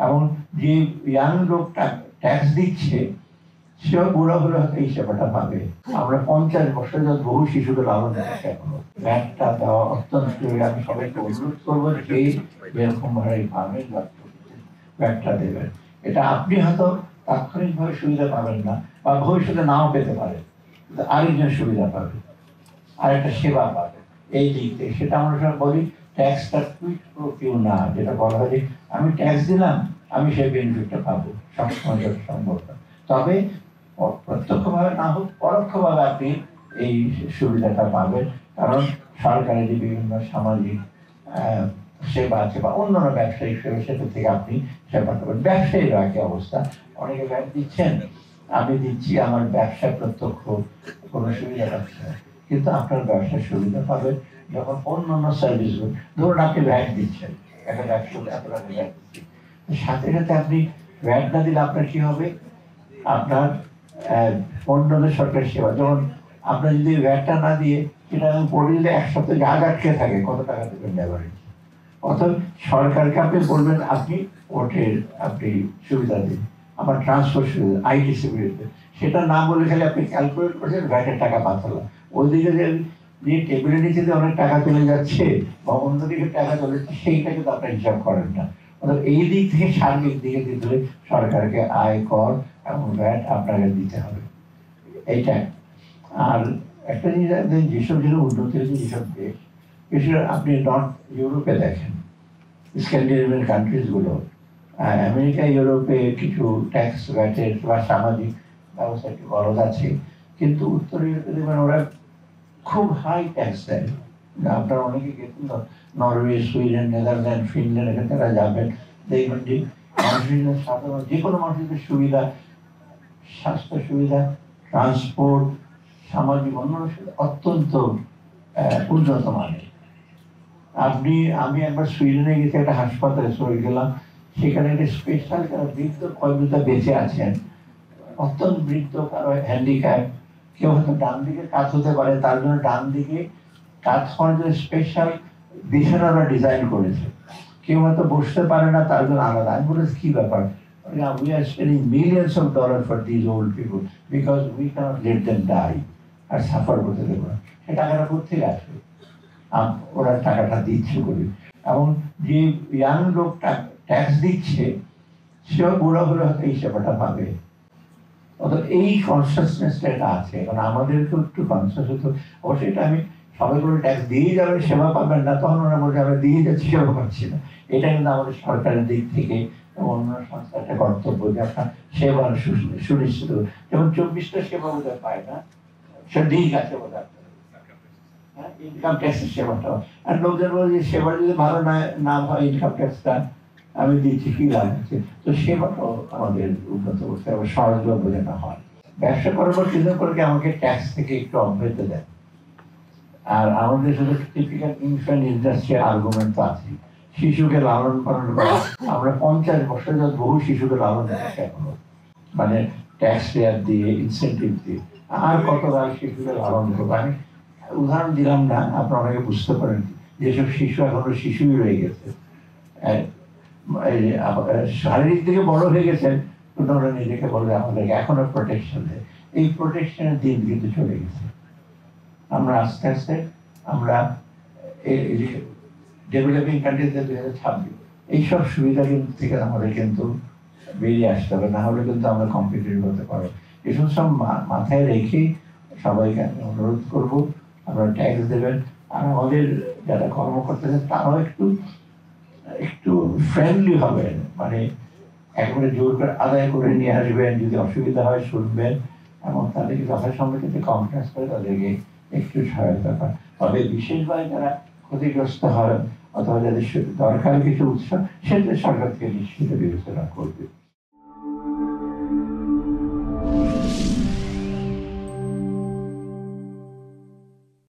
এবং যে ইয়াং লোকটা ট্যাক্স দিচ্ছে সেও বুড়ো হলে হয়তো এই সেবাটা পাবে। আমরা 50 বছর যাবত বহু শিশুকে লালন করছি, এখনো ব্যাগটা দেওয়া অত্যন্ত জরুরি। আমি সবাইকে অনুরোধ করবো যে যেরকম ভাবে পাবেন ব্যাগটা দেবেন। এটা আপনি হয়তো তাৎক্ষণিকভাবে সুবিধা পাবেন না বা ভবিষ্যতে নাও পেতে পারেন, কিন্তু আরেকজন সুবিধা পাবে, আরেকটা সেবা পাবে। এই দিক থেকে সেটা আমরা সব বলি ট্যাক্সটা কুইক প্রো কিউ না, যেটা বলা হয় যে আমি ট্যাক্স দিলাম আমি সেই বেনিফিটটা পাবো, সবসময় যত সম্ভব। তবে প্রত্যক্ষভাবে না হোক পরোক্ষভাবে আপনি এই সুবিধাটা পাবেন, কারণ সরকারের যে বিভিন্ন সামাজিক সেবা আছে বা অন্যান্য ব্যবসায়িক সেবা, সেটা থেকে আপনি সেবা পাবেন। ব্যবসায়ীর একই অবস্থা, অনেকে ব্যাংক দিচ্ছেন, আমি দিচ্ছি, আমার ব্যবসায় প্রত্যক্ষ কোনো সুবিধা পাচ্ছে না, কিন্তু আপনার ব্যবসার সুবিধা পাবেন যখন অন্যান্য সার্ভিসগুলো, ধরুন আপনি ভ্যাট দিচ্ছেন, একটা ব্যবসা এত টাকা ভ্যাট দিচ্ছি, সাথে সাথে আপনি ভ্যাট না দিলে আপনার কি হবে, আপনার অন্যান্য সরকারি সেবা, যেমন আপনার যদি ভ্যাটটা না দিয়ে সেটা পড়ে দিলে এক সপ্তাহে যা আটকে থাকে কত টাকা দেবেন অ্যাভারেজ। অর্থাৎ সরকারকে আপনি বলবেন আপনি ওটের আপনি সুবিধা দিন, আমার ট্রান্সপোর্ট সুবিধা, আইটি সুবিধা, সেটা না বলে খালি আপনি ক্যালকুলেট করছেন ভ্যাটের টাকা পাঠালাম, ওইদিকে যে টেবিলের নিচে যে অনেক টাকা চলে যাচ্ছে বা অন্যদিকে টাকা চলে যাচ্ছে সেইটা কিন্তু আপনার হিসাব করেন না। অর্থাৎ এই দিক থেকে সার্বিক দিকে দিতে হলে সরকারকে আয় কর এবং ভ্যাট আপনাকে দিতে হবে, এইটা। আর একটা জিনিস যেসব উন্নতি হয়েছে যেসব দেশ, বিশেষ আপনি নর্থ ইউরোপে দেখেন, স্ক্যান্ডিনেভিয়ান কান্ট্রিজগুলো, আমেরিকা ইউরোপে কিছু ট্যাক্স ভ্যাটের বা সামাজিক ব্যবস্থা একটু গরজ আছে, কিন্তু উত্তর ইউরোপে দেখবেন ওরা খুব হাই ট্যাক্স দেয়। আপনারা অনেকে গেছেন নরওয়ে, সুইডেন, নেদারল্যান্ড, ফিনল্যান্ড, এখানে তারা যাবেন, দেখবেন যে মানুষের সাধারণ যে কোনো মানুষের সুবিধা, স্বাস্থ্য সুবিধা, ট্রান্সপোর্ট, সামাজিক অন্যান্য সুবিধা অত্যন্ত উন্নত মানের। আমি একবার সুইডেনে গেছি, একটা হাসপাতালে চলে গেলাম, সেখানে একটা স্পেশাল যারা বৃদ্ধ কয়েকটা বেঁচে আছেন, অত্যন্ত বৃদ্ধ, কারো হ্যান্ডিক্যাপ, কেউ হয়তো ডান দিকে কাজ হতে পারে, তার জন্য ডান দিকে কাজ করার জন্য স্পেশাল বিছানারা ডিজাইন করেছে, কেউ হয়তো বসতে পারে না, তার জন্য আলাদা। আমি বলেছি কি ব্যাপার, we are spending millions of dollars for these old people because we cannot let them die R suffer করতে দেবো না। সে টাকাটা কোথেকে আসবে, ওরা টাকাটা দিচ্ছে বলে। এবং যে ইয়াং লোকটা ট্যাক্স দিচ্ছে সেও বুড়ো হলে হয়তো এই সেবাটা পাবে। অর্থাৎ এই কনসিয়াসনেসটা এটা আছে, কারণ আমাদেরকেও একটু কনসিয়াস হতো। অবশ্যই এটা আমি সবাই করে ট্যাক্স দিয়ে যাবেন সেবা পাবেন না, তখন ওরা বলছে আমরা দিয়ে যাচ্ছি সেবা পাচ্ছি না। এটা কিন্তু আমাদের সরকারের দিক থেকে অন্য সংস্থার একটা কর্তব্য যে আপনার সেবা সুনিশ্চিত, যেমন 24টা সেবা বোধহয় পায় না, সে ঠিক আছে বোধহয় ইনকাম ট্যাক্সের সেবাটা। আর লোকজন বলে যে সেবা যদি ভালো না হয় ইনকাম ট্যাক্সটা আমি দিচ্ছি কি লাভ হচ্ছে। তো সেবাটাও আমাদের উন্নত করতে হবে, সহজভাবে যেন হয়। ব্যবসা করার পর চিন্তা করে আমাকে ট্যাক্স থেকে একটু অব্যাহতি দেয়। আর আমাদের সাথে টিপিক্যাল ইনফ্যান্ট ইন্ডাস্ট্রি আর্গুমেন্ট তো আছে, শিশুকে লালন পালন করা। আমরা 50 বছর যাবত বহু শিশুকে লালন করছি এখনো, মানে ট্যাক্স পেয়ার দিয়ে, ইনসেন্টিভ দিয়ে। আর কতবার শিশুকে লালন করবো, আমি উদাহরণ দিলাম না, আপনারা অনেকে বুঝতে পারেন যেসব শিশু এখনো শিশুই রয়ে গেছে, শারীরিক দিকে বড় হয়ে গেছেন, কিন্তু ওরা নিজেকে বলে আমাদেরকে এখনো প্রোটেকশন দেয়। এই প্রোটেকশনের দিন কিন্তু চলে গেছে। আমরা আস্তে আস্তে আমরা ডেভেলপিং কান্ট্রিতে 2026 এইসব সুবিধা কিন্তু থেকে আমাদের কিন্তু বেরিয়ে আসতে হবে, না হলে কিন্তু আমরা কম্পিটিটিভ হতে পারবো। এসব সব মাথায় রেখেই সবাইকে আমি অনুরোধ করবো আপনারা ট্যাক্স দেবেন। আর আমাদের যারা কর্মকর্তা তারাও একটু ফ্রেন্ডলি হবেন, মানে একবারে জোর করে আদায় করে নিয়ে আসবেন, যদি অসুবিধা হয় শুনবেন এবং তাদেরকে যথাসম্ভব কনফারেন্স করে তাদেরকে একটু সহায়তা করেন। তবে বিশেষভাবে যারা ক্ষতিগ্রস্ত হয় অথবা যাদের দরকার কিছু উৎস, সেটা সরকার থেকে নিশ্চিত বিবেচনা করবে।